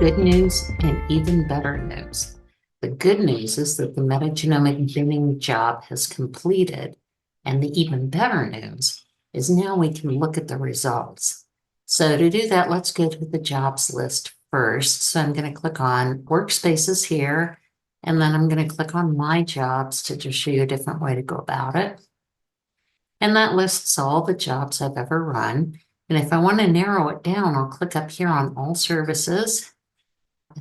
Good news and even better news. The good news is that the metagenomic binning job has completed, and the even better news is now we can look at the results. So to do that, let's go to the jobs list first. So I'm going to click on Workspaces here, and then I'm going to click on My Jobs to just show you a different way to go about it. And that lists all the jobs I've ever run. And if I want to narrow it down, I'll click up here on All Services.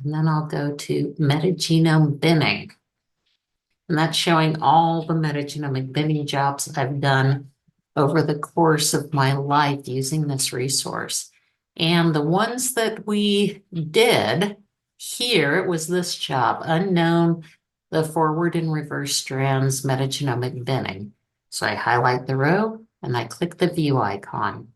And then I'll go to metagenome binning. And that's showing all the metagenomic binning jobs I've done over the course of my life using this resource. And the ones that we did here, it was this job, unknown, the forward and reverse strands metagenomic binning. So I highlight the row and I click the view icon.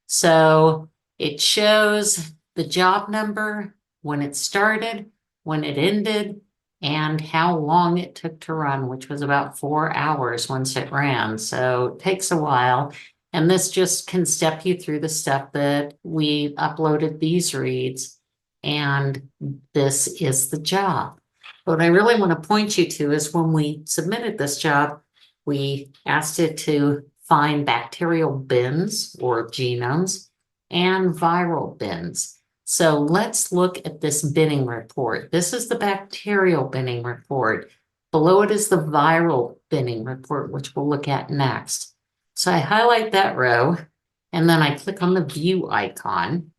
So it shows the job number, when it started, when it ended, and how long it took to run, which was about 4 hours once it ran. So it takes a while. And this just can step you through the step that we uploaded these reads, and this is the job. What I really want to point you to is when we submitted this job, we asked it to find bacterial bins or genomes and viral bins. So let's look at this binning report. This is the bacterial binning report. Below it is the viral binning report, which we'll look at next. So I highlight that row, and then I click on the view icon.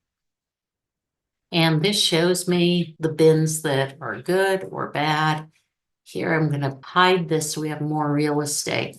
And this shows me the bins that are good or bad. Here I'm going to hide this so we have more real estate.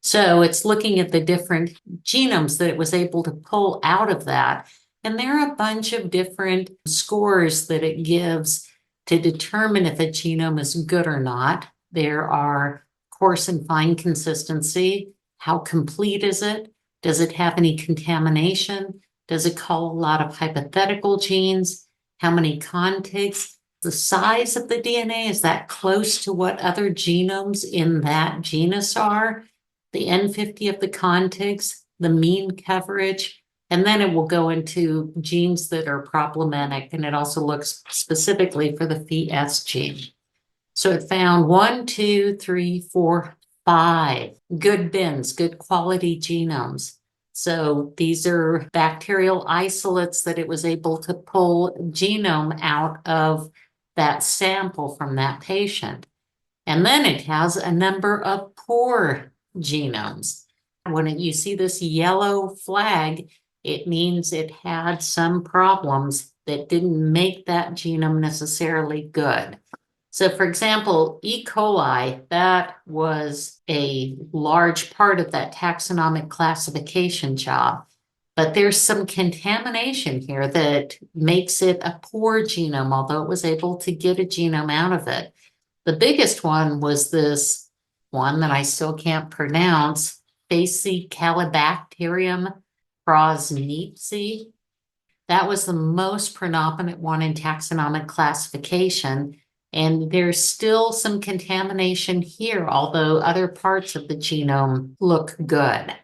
So it's looking at the different genomes that it was able to pull out of that. And there are a bunch of different scores that it gives to determine if a genome is good or not. There are coarse and fine consistency. How complete is it? Does it have any contamination? Does it call a lot of hypothetical genes? How many contigs? The size of the DNA, is that close to what other genomes in that genus are? The N50 of the contigs, the mean coverage, and then it will go into genes that are problematic, and it also looks specifically for the Phe gene. So it found 1, 2, 3, 4, 5 good bins, good quality genomes. So these are bacterial isolates that it was able to pull genome out of that sample from that patient. And then it has a number of poor genomes. When you see this yellow flag, it means it had some problems that didn't make that genome necessarily good. So for example, E. coli, that was a large part of that taxonomic classification job. But there's some contamination here that makes it a poor genome, although it was able to get a genome out of it. The biggest one was this one that I still can't pronounce, Faecalibacterium prosnitzi. That was the most predominant one in taxonomic classification. And there's still some contamination here, although other parts of the genome look good.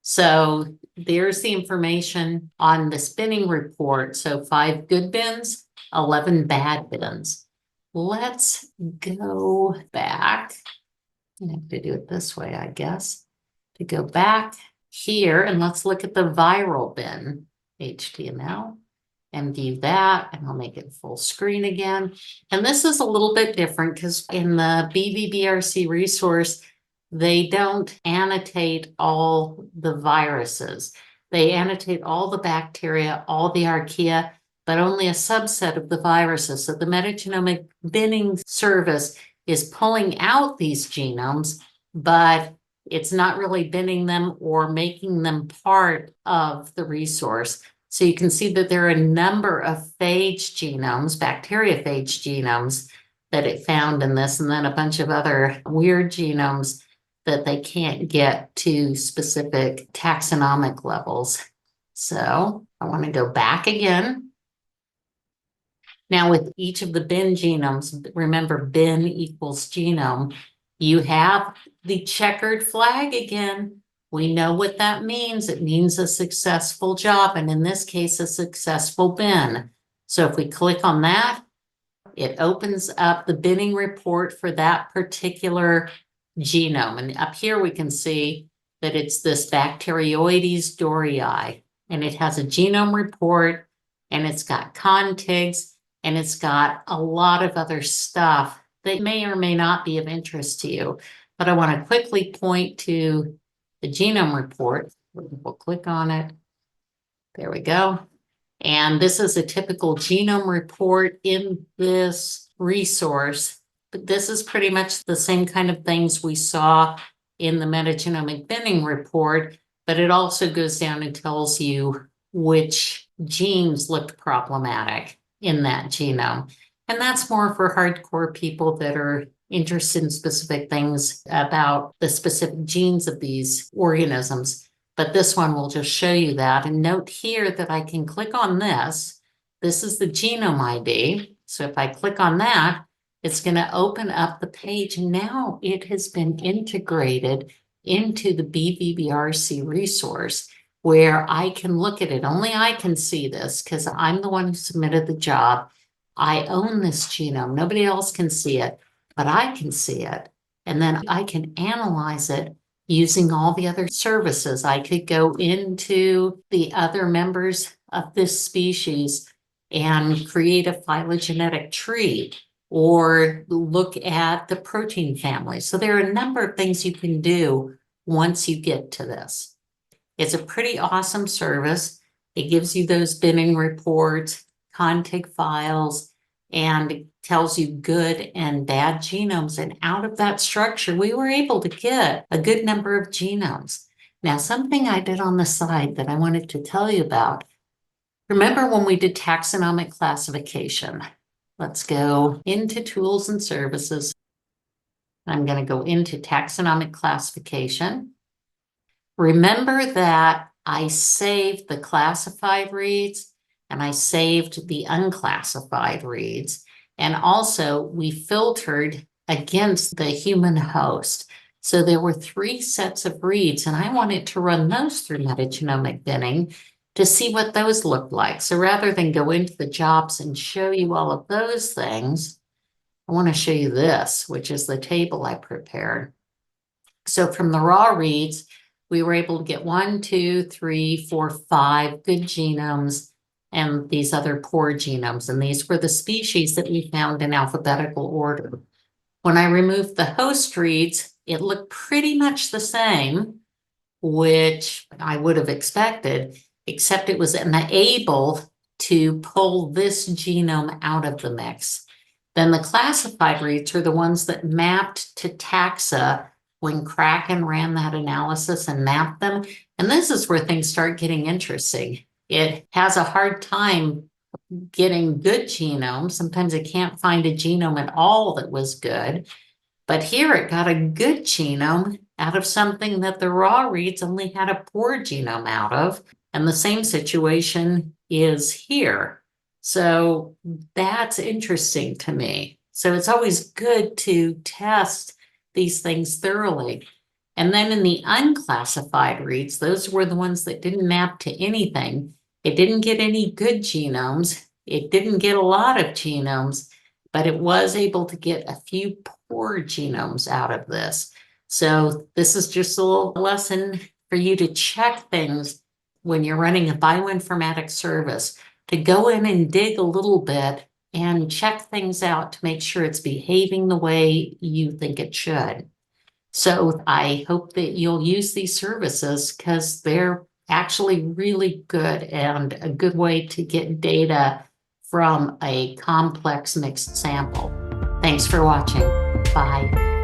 So there's the information on the binning report. So 5 good bins, 11 bad bins. Let's go back. I have to do it this way, I guess. To go back here, and let's look at the viral bin, HTML, and view that, and I'll make it full screen again. And this is a little bit different because in the BV-BRC resource, they don't annotate all the viruses. They annotate all the bacteria, all the archaea, but only a subset of the viruses. So the metagenomic binning service is pulling out these genomes, but it's not really binning them or making them part of the resource. So you can see that there are a number of phage genomes, bacteriophage genomes, that it found in this, and then a bunch of other weird genomes that they can't get to specific taxonomic levels. So I want to go back again. Now with each of the bin genomes, remember bin equals genome, you have the checkered flag again. We know what that means. It means a successful job, and in this case, a successful bin. So if we click on that, it opens up the binning report for that particular genome. And up here we can see that it's this Bacteroides dorii, and it has a genome report, and it's got contigs, and it's got a lot of other stuff that may or may not be of interest to you. But I want to quickly point to the genome report. We'll click on it. There we go. And this is a typical genome report in this resource. But this is pretty much the same kind of things we saw in the metagenomic binning report, but it also goes down and tells you which genes looked problematic in that genome. And that's more for hardcore people that are interested in specific things about the specific genes of these organisms. But this one will just show you that. And note here that I can click on this. This is the genome ID. So if I click on that, it's going to open up the page. Now it has been integrated into the BV-BRC resource where I can look at it. Only I can see this because I'm the one who submitted the job. I own this genome. Nobody else can see it, but I can see it. And then I can analyze it using all the other services. I could go into the other members of this species and create a phylogenetic tree or look at the protein family. So there are a number of things you can do once you get to this. It's a pretty awesome service. It gives you those binning reports, contig files, and it tells you good and bad genomes. And out of that structure, we were able to get a good number of genomes. Now, something I did on the side that I wanted to tell you about. Remember when we did taxonomic classification? Let's go into tools and services. I'm going to go into taxonomic classification. Remember that I saved the classified reads and I saved the unclassified reads. And also we filtered against the human host. So there were 3 sets of reads, and I wanted to run those through metagenomic binning to see what those look like. So rather than go into the jobs and show you all of those things, I want to show you this, which is the table I prepared. So from the raw reads, we were able to get 1, 2, 3, 4, 5 good genomes and these other poor genomes. And these were the species that we found in alphabetical order. When I removed the host reads, it looked pretty much the same, which I would have expected, except it was unable to pull this genome out of the mix. Then the classified reads are the ones that mapped to taxa when Kraken ran that analysis and mapped them. And this is where things start getting interesting. It has a hard time getting good genomes. Sometimes it can't find a genome at all that was good. But here it got a good genome out of something that the raw reads only had a poor genome out of. And the same situation is here. So that's interesting to me. So it's always good to test these things thoroughly. And then in the unclassified reads, those were the ones that didn't map to anything. It didn't get any good genomes. It didn't get a lot of genomes, but it was able to get a few poor genomes out of this. So this is just a little lesson for you to check things when you're running a bioinformatics service, to go in and dig a little bit and check things out to make sure it's behaving the way you think it should. So I hope that you'll use these services because they're actually really good and a good way to get data from a complex mixed sample. Thanks for watching. Bye.